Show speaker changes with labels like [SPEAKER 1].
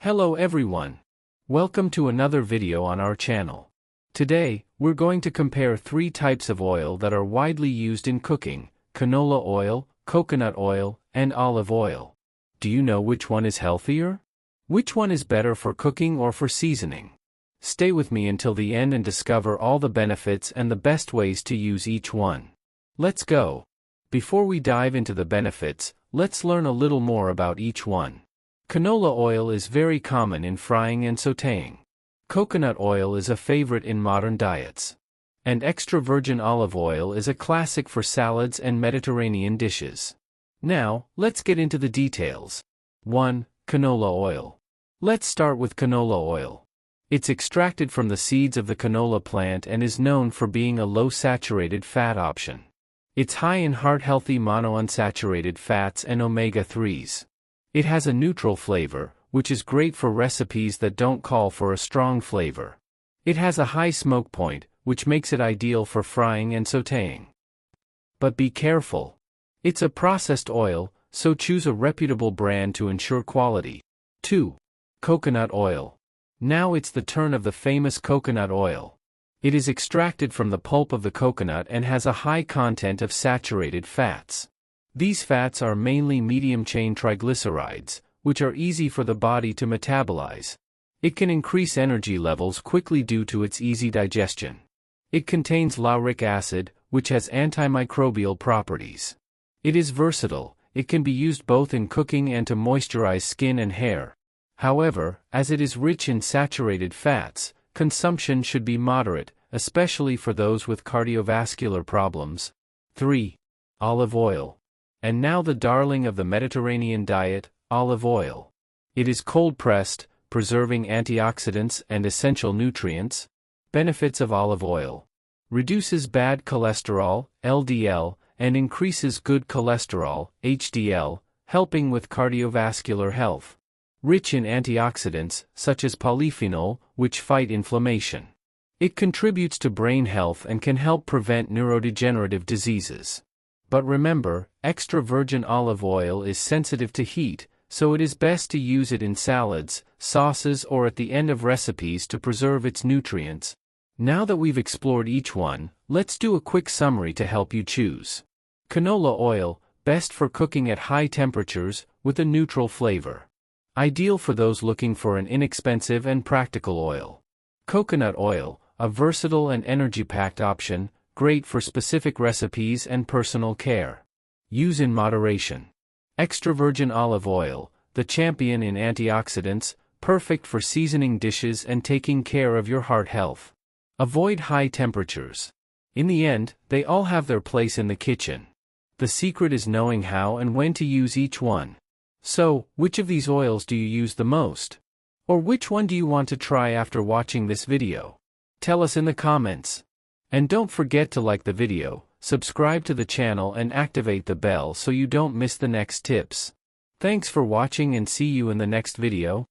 [SPEAKER 1] Hello everyone. Welcome to another video on our channel. Today, we're going to compare three types of oil that are widely used in cooking: canola oil, coconut oil, and olive oil. Do you know which one is healthier? Which one is better for cooking or for seasoning? Stay with me until the end and discover all the benefits and the best ways to use each one. Let's go. Before we dive into the benefits, let's learn a little more about each one. Canola oil is very common in frying and sautéing. Coconut oil is a favorite in modern diets. And extra virgin olive oil is a classic for salads and Mediterranean dishes. Now, let's get into the details. 1. Canola oil. Let's start with canola oil. It's extracted from the seeds of the canola plant and is known for being a low-saturated fat option. It's high in heart-healthy monounsaturated fats and omega-3s. It has a neutral flavor, which is great for recipes that don't call for a strong flavor. It has a high smoke point, which makes it ideal for frying and sautéing. But be careful. It's a processed oil, so choose a reputable brand to ensure quality. 2. Coconut oil. Now it's the turn of the famous coconut oil. It is extracted from the pulp of the coconut and has a high content of saturated fats. These fats are mainly medium-chain triglycerides, which are easy for the body to metabolize. It can increase energy levels quickly due to its easy digestion. It contains lauric acid, which has antimicrobial properties. It is versatile. It can be used both in cooking and to moisturize skin and hair. However, as it is rich in saturated fats, consumption should be moderate, especially for those with cardiovascular problems. 3. Olive oil. And now the darling of the Mediterranean diet, olive oil. It is cold-pressed, preserving antioxidants and essential nutrients. Benefits of olive oil. Reduces bad cholesterol, LDL, and increases good cholesterol, HDL, helping with cardiovascular health. Rich in antioxidants, such as polyphenol, which fight inflammation. It contributes to brain health and can help prevent neurodegenerative diseases. But remember, extra virgin olive oil is sensitive to heat, so it is best to use it in salads, sauces, or at the end of recipes to preserve its nutrients. Now that we've explored each one, let's do a quick summary to help you choose. Canola oil, best for cooking at high temperatures, with a neutral flavor. Ideal for those looking for an inexpensive and practical oil. Coconut oil, a versatile and energy-packed option, great for specific recipes and personal care. Use in moderation. Extra virgin olive oil, the champion in antioxidants, perfect for seasoning dishes and taking care of your heart health. Avoid high temperatures. In the end, they all have their place in the kitchen. The secret is knowing how and when to use each one. So, which of these oils do you use the most? Or which one do you want to try after watching this video? Tell us in the comments. And don't forget to like the video, subscribe to the channel and activate the bell so you don't miss the next tips. Thanks for watching and see you in the next video.